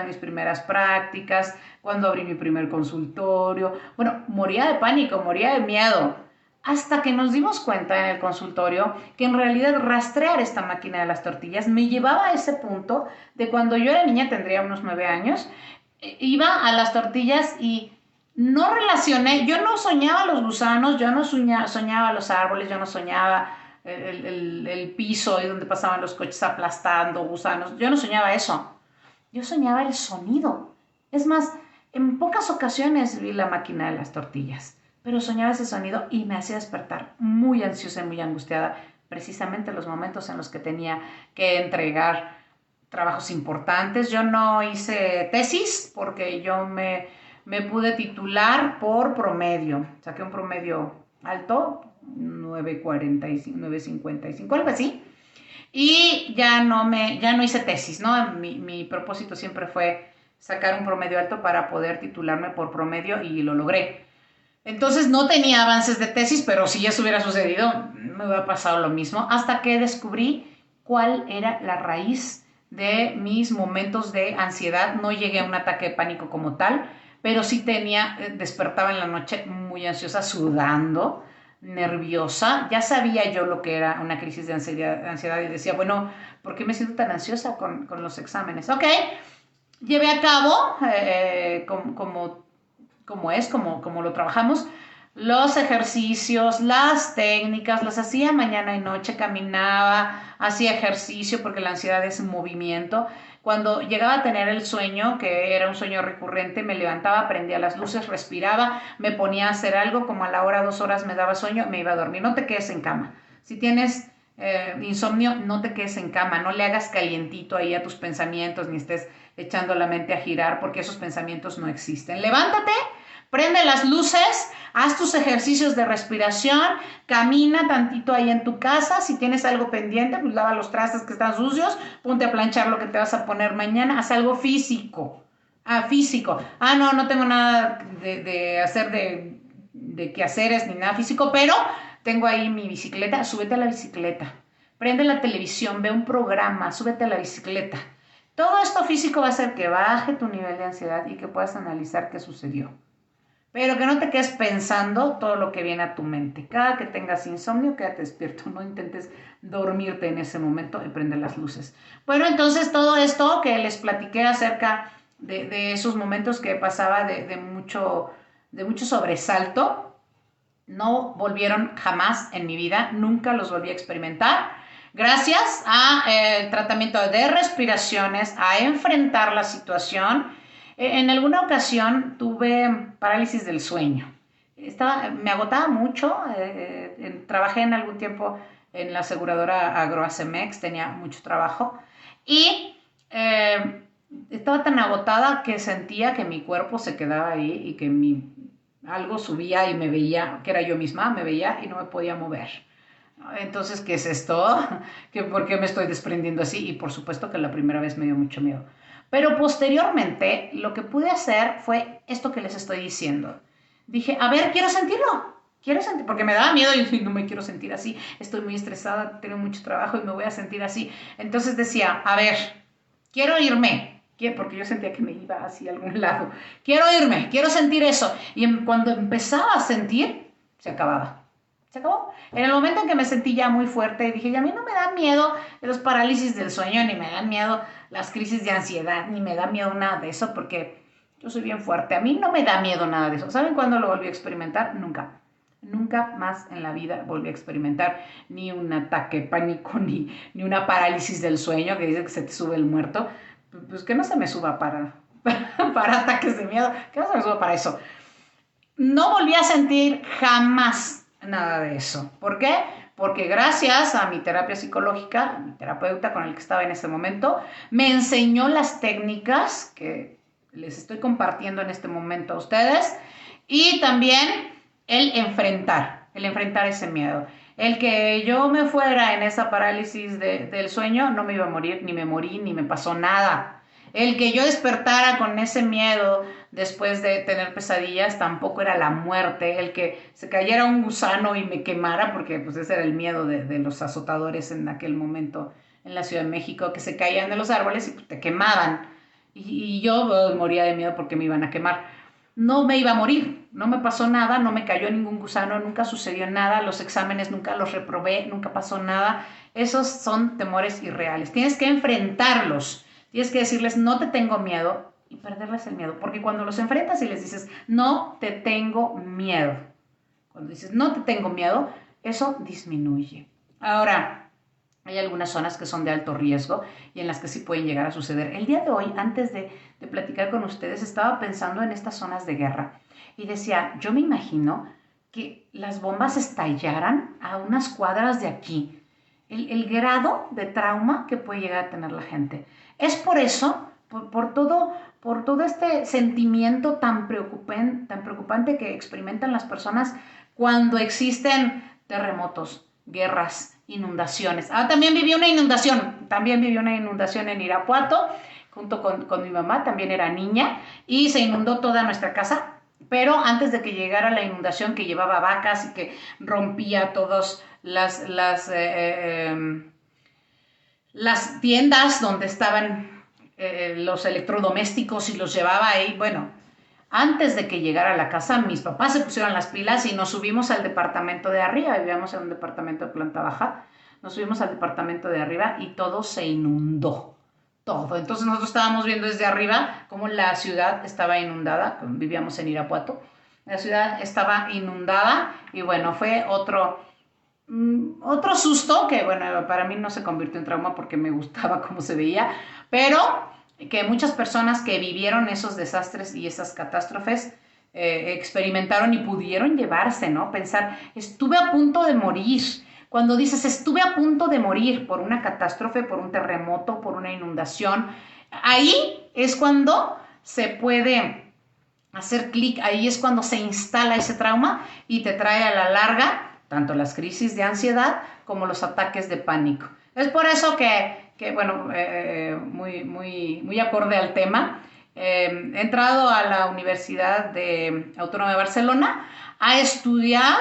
mis primeras prácticas, cuando abrí mi primer consultorio. Bueno, moría de pánico, moría de miedo. hasta que nos dimos cuenta en el consultorio que en realidad rastrear esta máquina de las tortillas me llevaba a ese punto de cuando yo era niña, tendría unos 9 años, iba a las tortillas y no relacioné, yo no soñaba los gusanos, yo no soñaba los árboles, yo no soñaba el piso y donde pasaban los coches aplastando gusanos, yo no soñaba eso, yo soñaba el sonido. Es más, en pocas ocasiones vi la máquina de las tortillas, pero soñaba ese sonido y me hacía despertar muy ansiosa y muy angustiada, precisamente en los momentos en los que tenía que entregar trabajos importantes. Yo no hice tesis porque yo me pude titular por promedio. Saqué un promedio alto, 9.45, 9.55, algo así. Y ya no hice tesis, ¿no? Mi propósito siempre fue sacar un promedio alto para poder titularme por promedio y lo logré. Entonces no tenía avances de tesis, pero si eso hubiera sucedido, me hubiera pasado lo mismo, hasta que descubrí cuál era la raíz de mis momentos de ansiedad. No llegué a un ataque de pánico como tal, pero sí despertaba en la noche muy ansiosa, sudando, nerviosa. Ya sabía yo lo que era una crisis de ansiedad y decía, bueno, ¿por qué me siento tan ansiosa con los exámenes? Ok, llevé a cabo, como lo trabajamos, los ejercicios, las técnicas, las hacía mañana y noche, caminaba, hacía ejercicio porque la ansiedad es un movimiento. Cuando llegaba a tener el sueño, que era un sueño recurrente, me levantaba, prendía las luces, respiraba, me ponía a hacer algo, como a la hora, 2 horas me daba sueño, me iba a dormir. No te quedes en cama. Si tienes insomnio, no te quedes en cama, no le hagas calientito ahí a tus pensamientos, ni estés echando la mente a girar, porque esos pensamientos no existen. Levántate, prende las luces, haz tus ejercicios de respiración, camina tantito ahí en tu casa, si tienes algo pendiente, pues lava los trastes que están sucios, ponte a planchar lo que te vas a poner mañana, haz algo físico. Físico. No tengo nada de hacer de quehaceres ni nada físico, pero tengo ahí mi bicicleta, súbete a la bicicleta, prende la televisión, ve un programa, súbete a la bicicleta. Todo esto físico va a hacer que baje tu nivel de ansiedad y que puedas analizar qué sucedió. Pero que no te quedes pensando todo lo que viene a tu mente. Cada que tengas insomnio, quédate despierto. No intentes dormirte en ese momento y prende las luces. Bueno, entonces todo esto que les platiqué acerca de esos momentos que pasaba de mucho sobresalto, no volvieron jamás en mi vida. Nunca los volví a experimentar. Gracias al tratamiento de respiraciones, a enfrentar la situación. En alguna ocasión tuve parálisis del sueño. Me agotaba mucho. Trabajé en algún tiempo en la aseguradora Agroacemex, tenía mucho trabajo. Y estaba tan agotada que sentía que mi cuerpo se quedaba ahí y que algo subía y me veía, que era yo misma, me veía y no me podía mover. Entonces, ¿qué es esto? ¿Por qué me estoy desprendiendo así? Y por supuesto que la primera vez me dio mucho miedo. Pero posteriormente, lo que pude hacer fue esto que les estoy diciendo. Dije, a ver, quiero sentirlo. Porque me daba miedo y no me quiero sentir así. Estoy muy estresada, tengo mucho trabajo y me voy a sentir así. Entonces decía, a ver, quiero irme. Porque yo sentía que me iba hacia algún lado. Quiero irme, quiero sentir eso. Y cuando empezaba a sentir, se acababa. Se acabó. En el momento en que me sentí ya muy fuerte, dije, y a mí no me da miedo los parálisis del sueño, ni me dan miedo las crisis de ansiedad, ni me da miedo nada de eso, porque yo soy bien fuerte. A mí no me da miedo nada de eso. ¿Saben cuándo lo volví a experimentar? Nunca. Nunca más en la vida volví a experimentar ni un ataque de pánico, ni una parálisis del sueño, que dice que se te sube el muerto. Pues que no se me suba para ataques de miedo, que no se me suba para eso. No volví a sentir jamás nada de eso. ¿Por qué? Porque gracias a mi terapia psicológica, mi terapeuta con el que estaba en ese momento, me enseñó las técnicas que les estoy compartiendo en este momento a ustedes, y también el enfrentar ese miedo. El que yo me fuera en esa parálisis del sueño, no me iba a morir, ni me morí, ni me pasó nada. El que yo despertara con ese miedo después de tener pesadillas, tampoco era la muerte. El que se cayera un gusano y me quemara, porque pues ese era el miedo de los azotadores en aquel momento en la Ciudad de México, que se caían de los árboles y pues, te quemaban. Y yo moría de miedo porque me iban a quemar. no me iba a morir, no me pasó nada, no me cayó ningún gusano, nunca sucedió nada, los exámenes nunca los reprobé, nunca pasó nada. Esos son temores irreales. Tienes que enfrentarlos, tienes que decirles no te tengo miedo y perderles el miedo, porque cuando los enfrentas y les dices no te tengo miedo, cuando dices no te tengo miedo, eso disminuye. Ahora, hay algunas zonas que son de alto riesgo y en las que sí pueden llegar a suceder. El día de hoy, antes de platicar con ustedes, estaba pensando en estas zonas de guerra y decía, yo me imagino que las bombas estallaran a unas cuadras de aquí. El grado de trauma que puede llegar a tener la gente. Es por eso, por todo este sentimiento tan preocupante que experimentan las personas cuando existen terremotos, guerras, inundaciones. También viví una inundación en Irapuato, junto con mi mamá, también era niña, y se inundó toda nuestra casa, pero antes de que llegara la inundación que llevaba vacas y que rompía todas las tiendas donde estaban los electrodomésticos y los llevaba ahí, bueno, antes de que llegara a la casa, mis papás se pusieron las pilas y nos subimos al departamento de arriba, vivíamos en un departamento de planta baja, nos subimos al departamento de arriba y todo se inundó, todo. Entonces nosotros estábamos viendo desde arriba cómo la ciudad estaba inundada, vivíamos en Irapuato, la ciudad estaba inundada y bueno, fue otro susto que bueno, para mí no se convirtió en trauma porque me gustaba cómo se veía, pero que muchas personas que vivieron esos desastres y esas catástrofes experimentaron y pudieron llevarse, ¿no? Pensar, estuve a punto de morir. Cuando dices, estuve a punto de morir por una catástrofe, por un terremoto, por una inundación, ahí es cuando se puede hacer clic, ahí es cuando se instala ese trauma y te trae a la larga tanto las crisis de ansiedad como los ataques de pánico. Es por eso que bueno, muy acorde al tema, he entrado a la Universidad Autónoma de Barcelona a estudiar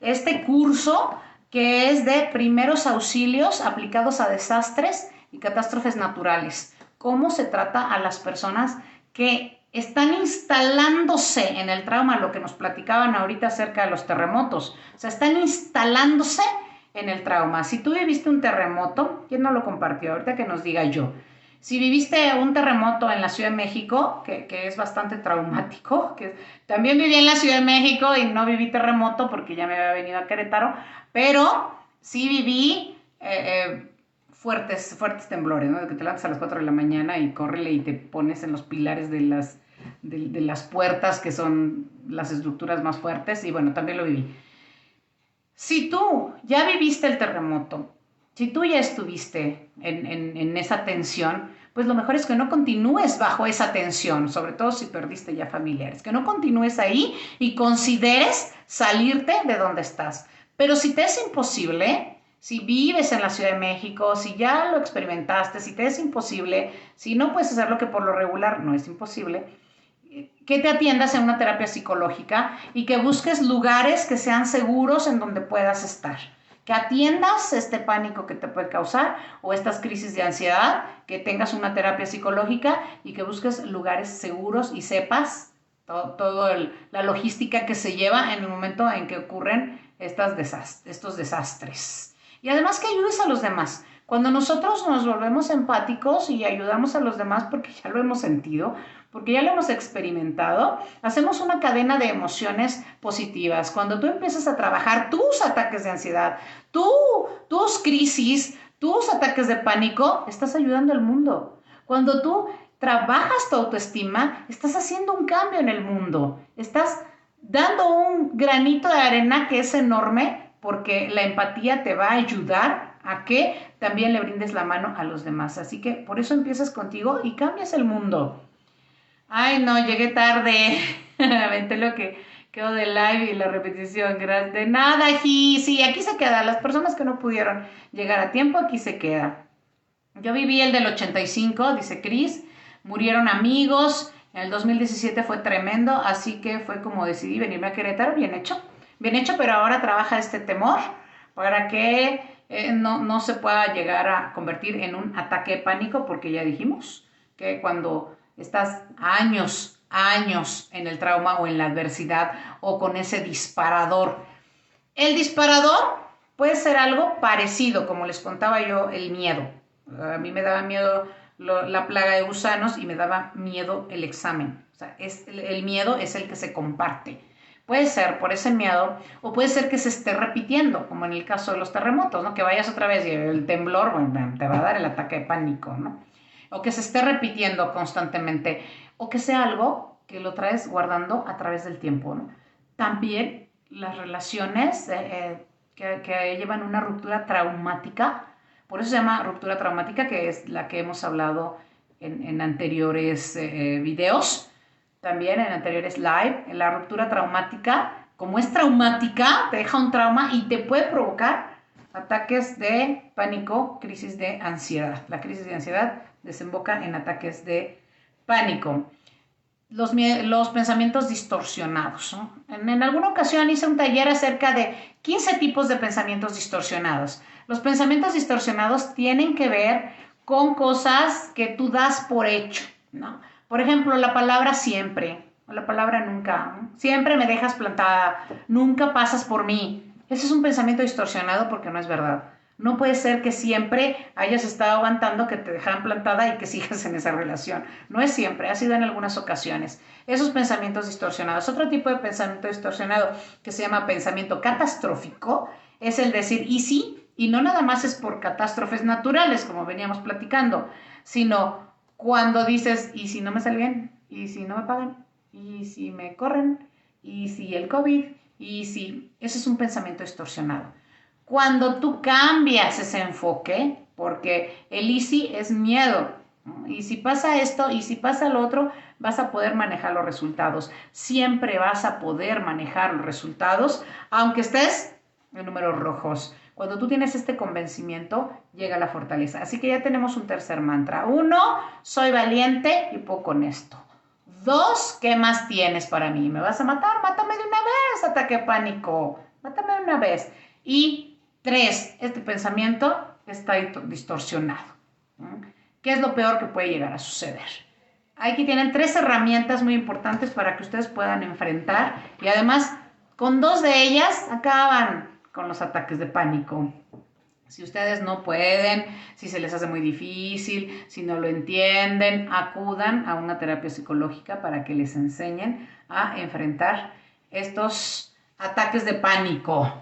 este curso que es de primeros auxilios aplicados a desastres y catástrofes naturales. Cómo se trata a las personas que están instalándose en el trauma, lo que nos platicaban ahorita acerca de los terremotos. O sea, están instalándose en el trauma. Si tú viviste un terremoto, ¿quién no lo compartió? Ahorita que nos diga yo. Si viviste un terremoto en la Ciudad de México, que es bastante traumático, que también viví en la Ciudad de México y no viví terremoto porque ya me había venido a Querétaro, pero sí viví fuertes temblores, ¿no? De que te levantas a las 4 de la mañana y córrele y te pones en los pilares de las puertas, que son las estructuras más fuertes, y bueno, también lo viví. Si tú ya viviste el terremoto, si tú ya estuviste en esa tensión, pues lo mejor es que no continúes bajo esa tensión, sobre todo si perdiste ya familiares, que no continúes ahí y consideres salirte de donde estás. Pero si te es imposible, si vives en la Ciudad de México, si ya lo experimentaste, si te es imposible, si no puedes hacer lo que por lo regular no es imposible, que te atiendas en una terapia psicológica y que busques lugares que sean seguros en donde puedas estar. Que atiendas este pánico que te puede causar o estas crisis de ansiedad, que tengas una terapia psicológica y que busques lugares seguros y sepas toda la logística que se lleva en el momento en que ocurren estos desastres. Y además que ayudes a los demás. Cuando nosotros nos volvemos empáticos y ayudamos a los demás porque ya lo hemos sentido, porque ya lo hemos experimentado, hacemos una cadena de emociones positivas. Cuando tú empiezas a trabajar tus ataques de ansiedad, tus crisis, tus ataques de pánico, estás ayudando al mundo. Cuando tú trabajas tu autoestima, estás haciendo un cambio en el mundo. Estás dando un granito de arena que es enorme, porque la empatía te va a ayudar a que también le brindes la mano a los demás. Así que por eso empiezas contigo y cambias el mundo. Ay, no, llegué tarde. Vente lo que quedó de live y la repetición. Gracias. De nada, sí, aquí se queda. Las personas que no pudieron llegar a tiempo, aquí se queda. Yo viví el del 85, dice Cris. Murieron amigos. En el 2017 fue tremendo, así que fue como decidí venirme a Querétaro. Bien hecho, pero ahora trabaja este temor para que no se pueda llegar a convertir en un ataque de pánico, porque ya dijimos que cuando estás años años en el trauma o en la adversidad o con ese disparador. El disparador puede ser algo parecido, como les contaba yo, el miedo. A mí me daba miedo la plaga de gusanos y me daba miedo el examen. O sea, el miedo es el que se comparte. Puede ser por ese miedo o puede ser que se esté repitiendo, como en el caso de los terremotos, ¿no? Que vayas otra vez y el temblor, bueno, te va a dar el ataque de pánico, ¿no? O que se esté repitiendo constantemente, o que sea algo que lo traes guardando a través del tiempo, ¿no? También las relaciones que llevan una ruptura traumática, por eso se llama ruptura traumática, que es la que hemos hablado en anteriores videos, también en anteriores live. La ruptura traumática, como es traumática, te deja un trauma y te puede provocar ataques de pánico, crisis de ansiedad. La crisis de ansiedad desemboca en ataques de pánico. Los pensamientos distorsionados, ¿no? En alguna ocasión hice un taller acerca de 15 tipos de pensamientos distorsionados. Los pensamientos distorsionados tienen que ver con cosas que tú das por hecho, ¿no? Por ejemplo, la palabra siempre, o la palabra nunca, ¿no? Siempre me dejas plantada, nunca pasas por mí. Ese es un pensamiento distorsionado porque no es verdad. No puede ser que siempre hayas estado aguantando que te dejaran plantada y que sigas en esa relación. No es siempre, ha sido en algunas ocasiones. Esos pensamientos distorsionados. Otro tipo de pensamiento distorsionado que se llama pensamiento catastrófico es el decir y sí, y no nada más es por catástrofes naturales, como veníamos platicando, sino cuando dices, ¿y si no me sale bien? ¿Y si no me pagan? ¿Y si me corren? ¿Y si el COVID? ¿Y si? Ese es un pensamiento distorsionado. Cuando tú cambias ese enfoque, porque el easy es miedo, ¿no? Y si pasa esto y si pasa lo otro, vas a poder manejar los resultados. Siempre vas a poder manejar los resultados, aunque estés en números rojos. Cuando tú tienes este convencimiento, llega la fortaleza. Así que ya tenemos un tercer mantra. 1, soy valiente y puedo con esto. 2, ¿qué más tienes para mí? ¿Me vas a matar? Mátame de una vez, ataque de pánico. Mátame de una vez. Y 3, este pensamiento está distorsionado. ¿Qué es lo peor que puede llegar a suceder? Aquí tienen 3 herramientas muy importantes para que ustedes puedan enfrentar y además con 2 de ellas acaban con los ataques de pánico. Si ustedes no pueden, si se les hace muy difícil, si no lo entienden, acudan a una terapia psicológica para que les enseñen a enfrentar estos ataques de pánico.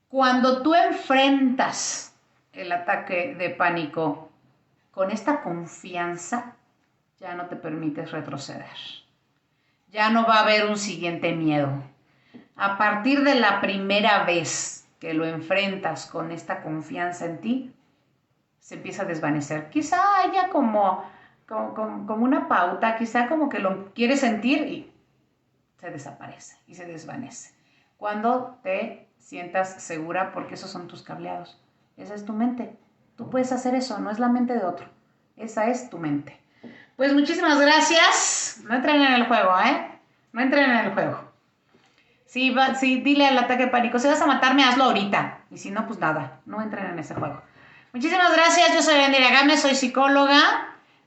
Cuando tú enfrentas el ataque de pánico con esta confianza, ya no te permites retroceder. Ya no va a haber un siguiente miedo. A partir de la primera vez que lo enfrentas con esta confianza en ti, se empieza a desvanecer. Quizá haya como una pauta, quizá como que lo quieres sentir y se desaparece y se desvanece. Cuando te sientas segura, porque esos son tus cableados. Esa es tu mente. Tú puedes hacer eso, no es la mente de otro. Esa es tu mente. Pues muchísimas gracias. No entren en el juego, ¿eh? No entren en el juego. Sí, dile al ataque de pánico, si vas a matarme, hazlo ahorita. Y si no, pues nada, no entren en ese juego. Muchísimas gracias, yo soy Yandira Gámez, soy psicóloga.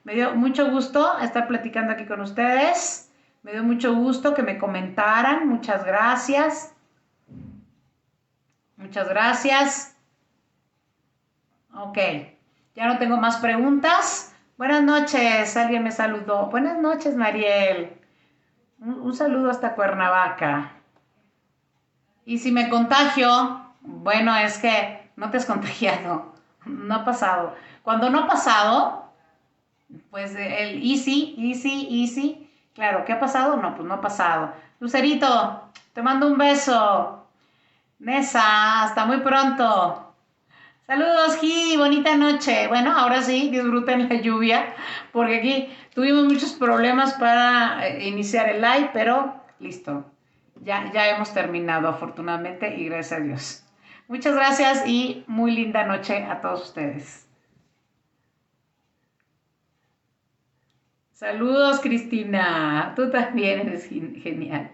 Me dio mucho gusto estar platicando aquí con ustedes. Me dio mucho gusto que me comentaran. Muchas gracias. Muchas gracias. Ok, ya no tengo más preguntas. Buenas noches, alguien me saludó. Buenas noches, Mariel. Un saludo hasta Cuernavaca. Y si me contagio, bueno, es que no te has contagiado, no ha pasado. Cuando no ha pasado, pues el easy, claro, ¿qué ha pasado? No, pues no ha pasado. Lucerito, te mando un beso. Nesa, hasta muy pronto. Saludos, Gi, bonita noche. Bueno, ahora sí, disfruten la lluvia, porque aquí tuvimos muchos problemas para iniciar el live, pero listo. Ya hemos terminado, afortunadamente, y gracias a Dios. Muchas gracias y muy linda noche a todos ustedes. Saludos, Cristina. Tú también eres genial.